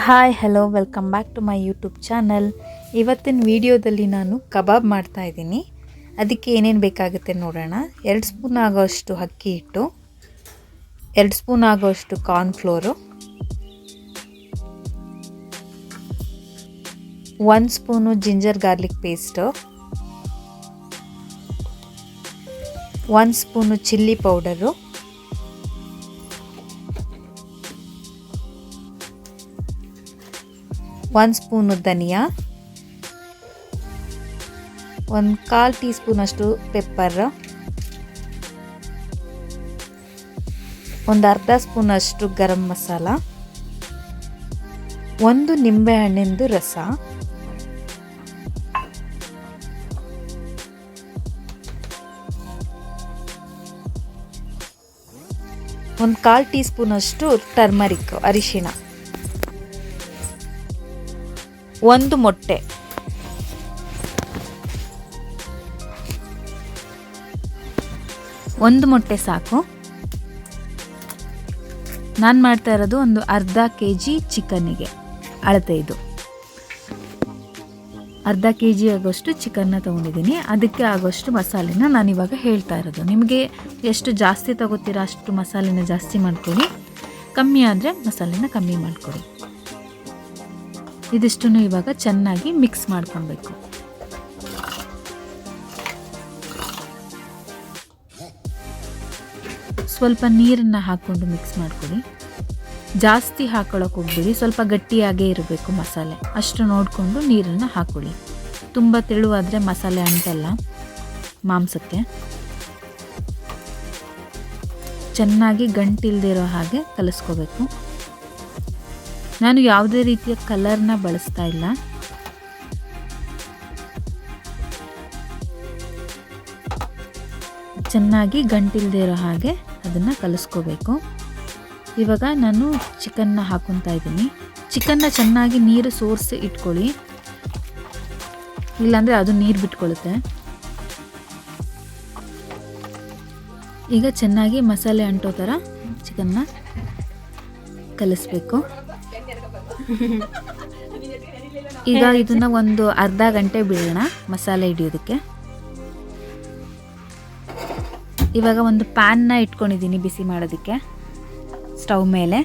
Hi hello welcome back to my YouTube channel. ಇವತ್ತಿನ ವಿಡಿಯೋದಲ್ಲಿ ನಾನು ಕಬಾಬ್ ಮಾಡ್ತಾ ಇದ್ದೀನಿ. ಅದಕ್ಕೆ ಏನೇನು ಬೇಕಾಗುತ್ತೆ ನೋಡೋಣ. 2 ಸ್ಪೂನ್ ಆಗೋಷ್ಟು ಅಕ್ಕಿ ಹಿಟ್ಟು, 2 ಸ್ಪೂನ್ ಆಗೋಷ್ಟು cornflour, 1 spoon ginger garlic paste, 1 spoon chilli powder, 1 spoon ಧನಿಯಾ, 1/4 ಟೀ ಸ್ಪೂನ್ ಅಷ್ಟು ಪೆಪ್ಪರ್, 1/2 ಸ್ಪೂನ್ ಅಷ್ಟು ಗರಂ ಮಸಾಲ, 1 ನಿಂಬೆ ಹಣ್ಣಿಂದು ರಸ, ಒಂದು 1/4 ಟೀ ಸ್ಪೂನ್ ಅಷ್ಟು ಟರ್ಮರಿಕ್ ಅರಿಶಿಣ, 1 ಮೊಟ್ಟೆ, ಒಂದು ಮೊಟ್ಟೆ ಸಾಕು. ನಾನು ಮಾಡ್ತಾ ಇರೋದು ಒಂದು ಅರ್ಧ kg ಚಿಕನ್ನಿಗೆ ಅಳತೆ. ಇದು ಅರ್ಧ kg ಆಗೋಷ್ಟು ಚಿಕನ್ನ ತೊಗೊಂಡಿದ್ದೀನಿ. ಅದಕ್ಕೆ ಆಗೋಷ್ಟು ಮಸಾಲೆನ ನಾನಿವಾಗ ಹೇಳ್ತಾ ಇರೋದು. ನಿಮಗೆ ಎಷ್ಟು ಜಾಸ್ತಿ ತಗೋತೀರಾ ಅಷ್ಟು ಮಸಾಲೆನ ಜಾಸ್ತಿ ಮಾಡ್ಕೊಳ್ಳಿ, ಕಮ್ಮಿ ಆದರೆ ಮಸಾಲೆನ ಕಮ್ಮಿ ಮಾಡ್ಕೊಳ್ಳಿ. ಇದಿಷ್ಟನ್ನು ಇವಾಗ ಚೆನ್ನಾಗಿ ಮಿಕ್ಸ್ ಮಾಡ್ಕೊಬೇಕು. ಸ್ವಲ್ಪ ನೀರನ್ನು ಹಾಕ್ಕೊಂಡು ಮಿಕ್ಸ್ ಮಾಡ್ಕೊಳ್ಳಿ. ಜಾಸ್ತಿ ಹಾಕೊಳ್ಳೋಕೆ ಹೋಗ್ಬೇಡಿ, ಸ್ವಲ್ಪ ಗಟ್ಟಿಯಾಗೇ ಇರಬೇಕು ಮಸಾಲೆ. ಅಷ್ಟು ನೋಡಿಕೊಂಡು ನೀರನ್ನು ಹಾಕ್ಕೊಳ್ಳಿ. ತುಂಬ ತೆಳುವಾದರೆ ಮಸಾಲೆ ಅಂಟಲ್ಲ ಮಾಂಸಕ್ಕೆ. ಚೆನ್ನಾಗಿ ಗಂಟಿಲ್ದಿರೋ ಹಾಗೆ ಕಲಿಸ್ಕೋಬೇಕು. ನಾನು ಯಾವುದೇ ರೀತಿಯ ಕಲರ್ನ ಬಳಸ್ತಾ ಇಲ್ಲ. ಚೆನ್ನಾಗಿ ಗಂಟಿಲ್ದೇ ಇರೋ ಹಾಗೆ ಅದನ್ನು ಕಲಿಸ್ಕೋಬೇಕು. ಇವಾಗ ನಾನು ಚಿಕನ್ನ ಹಾಕ್ಕೊತಾ ಇದ್ದೀನಿ. ಚಿಕನ್ನ ಚೆನ್ನಾಗಿ ನೀರು ಸೋರಿಸಿ ಇಟ್ಕೊಳ್ಳಿ, ಇಲ್ಲಾಂದರೆ ಅದು ನೀರು ಬಿಟ್ಕೊಳ್ಳುತ್ತೆ. ಈಗ ಚೆನ್ನಾಗಿ ಮಸಾಲೆ ಅಂಟೋ ಥರ ಚಿಕನ್ನ ಕಲಿಸ್ಬೇಕು. ಈಗ ಇದನ್ನ ಒಂದು ಅರ್ಧ ಗಂಟೆ ಬಿಡೋಣ ಮಸಾಲೆ ಹಿಡಿಯೋದಕ್ಕೆ. ಇವಾಗ ಒಂದು ಪ್ಯಾನ್ನ ಇಟ್ಕೊಂಡಿದ್ದೀನಿ ಬಿಸಿ ಮಾಡೋದಕ್ಕೆ ಸ್ಟವ್ ಮೇಲೆ.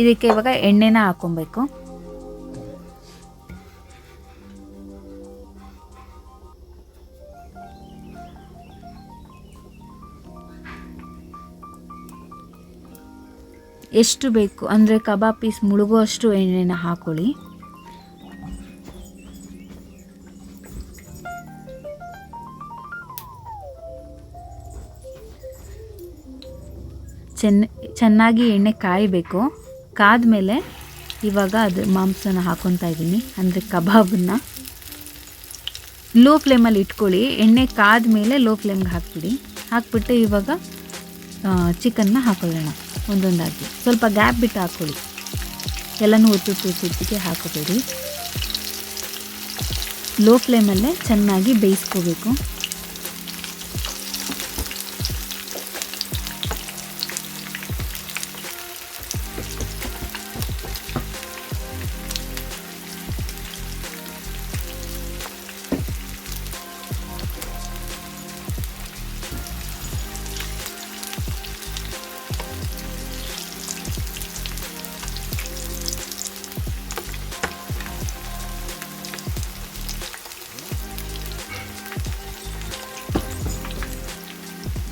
ಇದಕ್ಕೆ ಇವಾಗ ಎಣ್ಣೆನ ಹಾಕೊಬೇಕು. ಎಷ್ಟು ಬೇಕು ಅಂದರೆ ಕಬಾಬ್ ಪೀಸ್ ಮುಳುಗುವಷ್ಟು ಎಣ್ಣೆನ ಹಾಕೊಳ್ಳಿ. ಚೆನ್ನಾಗಿ ಎಣ್ಣೆ ಕಾಯಬೇಕು. ಕಾದ್ಮೇಲೆ ಇವಾಗ ಅದು ಮಾಂಸನ ಹಾಕೊತಾ ಇದ್ದೀನಿ, ಅಂದರೆ ಕಬಾಬನ್ನು. ಲೋ ಫ್ಲೇಮಲ್ಲಿ ಇಟ್ಕೊಳ್ಳಿ. ಎಣ್ಣೆ ಕಾದ್ಮೇಲೆ ಲೋ ಫ್ಲೇಮ್ಗೆ ಹಾಕ್ಬಿಡಿ. ಹಾಕ್ಬಿಟ್ಟು ಇವಾಗ ಚಿಕನ್ನ ಹಾಕೊಳ್ಳೋಣ ಒಂದೊಂದಾಗಿ. ಸ್ವಲ್ಪ ಗ್ಯಾಪ್ ಬಿಟ್ಟು ಹಾಕ್ಕೊಳ್ಳಿ, ಎಲ್ಲನೂ ಒತ್ತಿಗೆ ಹಾಕೋಬೇಡಿ. ಲೋ ಫ್ಲೇಮಲ್ಲೇ ಚೆನ್ನಾಗಿ ಬೇಯಿಸ್ಕೋಬೇಕು.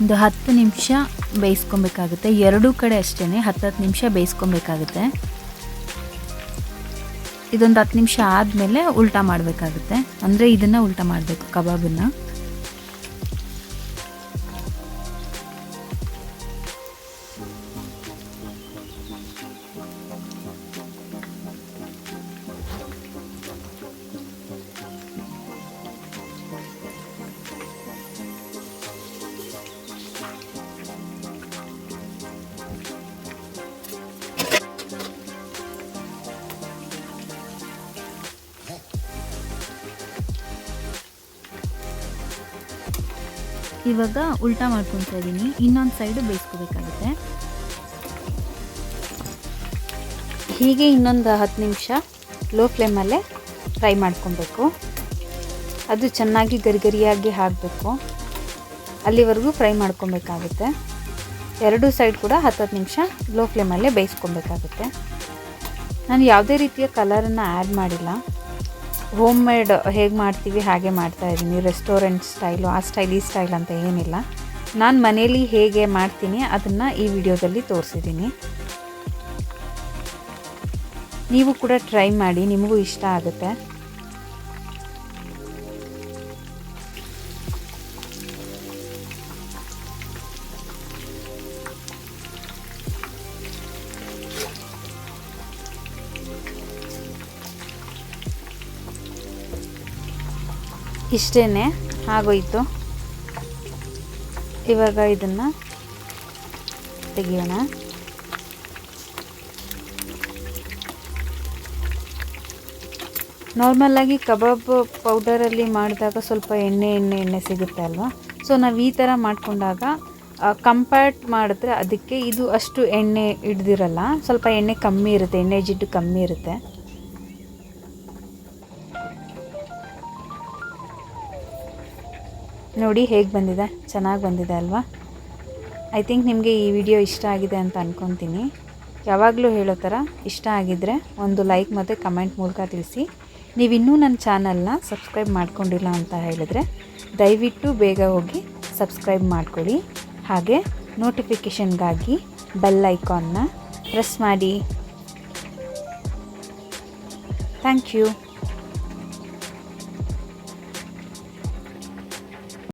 ಒಂದು 10 ನಿಮಿಷ ಬೇಯಿಸ್ಕೊಬೇಕಾಗುತ್ತೆ. ಎರಡೂ ಕಡೆ ಅಷ್ಟೇ 10 ನಿಮಿಷ ಬೇಯಿಸ್ಕೊಬೇಕಾಗುತ್ತೆ. ಇದೊಂದು 10 ನಿಮಿಷ ಆದಮೇಲೆ ಉಲ್ಟಾ ಮಾಡಬೇಕಾಗುತ್ತೆ. ಅಂದರೆ ಇದನ್ನು ಉಲ್ಟಾ ಮಾಡಬೇಕು ಕಬಾಬನ್ನು. ಇವಾಗ ಉಲ್ಟಾ ಮಾಡ್ಕೊತಾ ಇದ್ದೀನಿ. ಇನ್ನೊಂದು ಸೈಡು ಬೇಯಿಸ್ಕೋಬೇಕಾಗುತ್ತೆ. ಹೀಗೆ ಇನ್ನೊಂದು 10 ನಿಮಿಷ ಲೋ ಫ್ಲೇಮಲ್ಲೇ ಫ್ರೈ ಮಾಡ್ಕೊಬೇಕು. ಅದು ಚೆನ್ನಾಗಿ ಗರಿಗರಿಯಾಗಿ ಆಗಬೇಕು, ಅಲ್ಲಿವರೆಗೂ ಫ್ರೈ ಮಾಡ್ಕೊಬೇಕಾಗುತ್ತೆ. ಎರಡೂ ಸೈಡ್ ಕೂಡ 10 ನಿಮಿಷ ಲೋ ಫ್ಲೇಮಲ್ಲೇ ಬೇಯಿಸ್ಕೊಬೇಕಾಗುತ್ತೆ. ನಾನು ಯಾವುದೇ ರೀತಿಯ ಕಲರನ್ನು ಆ್ಯಡ್ ಮಾಡಿಲ್ಲ. ಹೋಮ್ ಮೇಡ್ ಹೇಗೆ ಮಾಡ್ತೀವಿ ಹಾಗೆ ಮಾಡ್ತಾಯಿದ್ದೀನಿ. ರೆಸ್ಟೋರೆಂಟ್ ಸ್ಟೈಲು, ಆ ಸ್ಟೈಲ್ ಈ ಸ್ಟೈಲ್ ಅಂತ ಏನಿಲ್ಲ. ನಾನು ಮನೇಲಿ ಹೇಗೆ ಮಾಡ್ತೀನಿ ಅದನ್ನು ಈ ವಿಡಿಯೋದಲ್ಲಿ ತೋರಿಸಿದ್ದೀನಿ. ನೀವು ಕೂಡ ಟ್ರೈ ಮಾಡಿ, ನಿಮಗೂ ಇಷ್ಟ ಆಗುತ್ತೆ. ಇಷ್ಟೇ ಆಗೋಯಿತು. ಇವಾಗ ಇದನ್ನು ತೆಗಿಯೋಣ. ನಾರ್ಮಲಾಗಿ ಕಬಾಬ್ ಪೌಡರಲ್ಲಿ ಮಾಡಿದಾಗ ಸ್ವಲ್ಪ ಎಣ್ಣೆ ಸಿಗುತ್ತೆ ಅಲ್ವಾ. ಸೊ ನಾವು ಈ ಥರ ಮಾಡಿಕೊಂಡಾಗ ಕಂಪೇರ್ಟ್ ಮಾಡಿದ್ರೆ ಅದಕ್ಕೆ ಇದು ಅಷ್ಟು ಎಣ್ಣೆ ಹಿಡ್ದಿರಲ್ಲ, ಸ್ವಲ್ಪ ಎಣ್ಣೆ ಕಮ್ಮಿ ಇರುತ್ತೆ, ಎಣ್ಣೆ ಜಿಡ್ಡು ಕಮ್ಮಿ ಇರುತ್ತೆ. ನೋಡಿ ಹೇಗೆ ಬಂದಿದೆ, ಚೆನ್ನಾಗಿ ಬಂದಿದೆ ಅಲ್ವಾ. ಐ ಥಿಂಕ್ ನಿಮಗೆ ಈ ವಿಡಿಯೋ ಇಷ್ಟ ಆಗಿದೆ ಅಂತ ಅಂದ್ಕೊತೀನಿ. ಯಾವಾಗಲೂ ಹೇಳೋ ಥರ ಇಷ್ಟ ಆಗಿದ್ದರೆ ಒಂದು ಲೈಕ್ ಮತ್ತು ಕಮೆಂಟ್ ಮೂಲಕ ತಿಳಿಸಿ. ನೀವಿನ್ನೂ ನನ್ನ ಚಾನಲ್ನ ಸಬ್ಸ್ಕ್ರೈಬ್ ಮಾಡ್ಕೊಂಡಿಲ್ಲ ಅಂತ ಹೇಳಿದ್ರೆ ದಯವಿಟ್ಟು ಬೇಗ ಹೋಗಿ ಸಬ್ಸ್ಕ್ರೈಬ್ ಮಾಡ್ಕೊಳ್ಳಿ. ಹಾಗೆ ನೋಟಿಫಿಕೇಷನ್ಗಾಗಿ ಬೆಲ್ ಐಕಾನ್ನ ಪ್ರೆಸ್ ಮಾಡಿ. Thank you.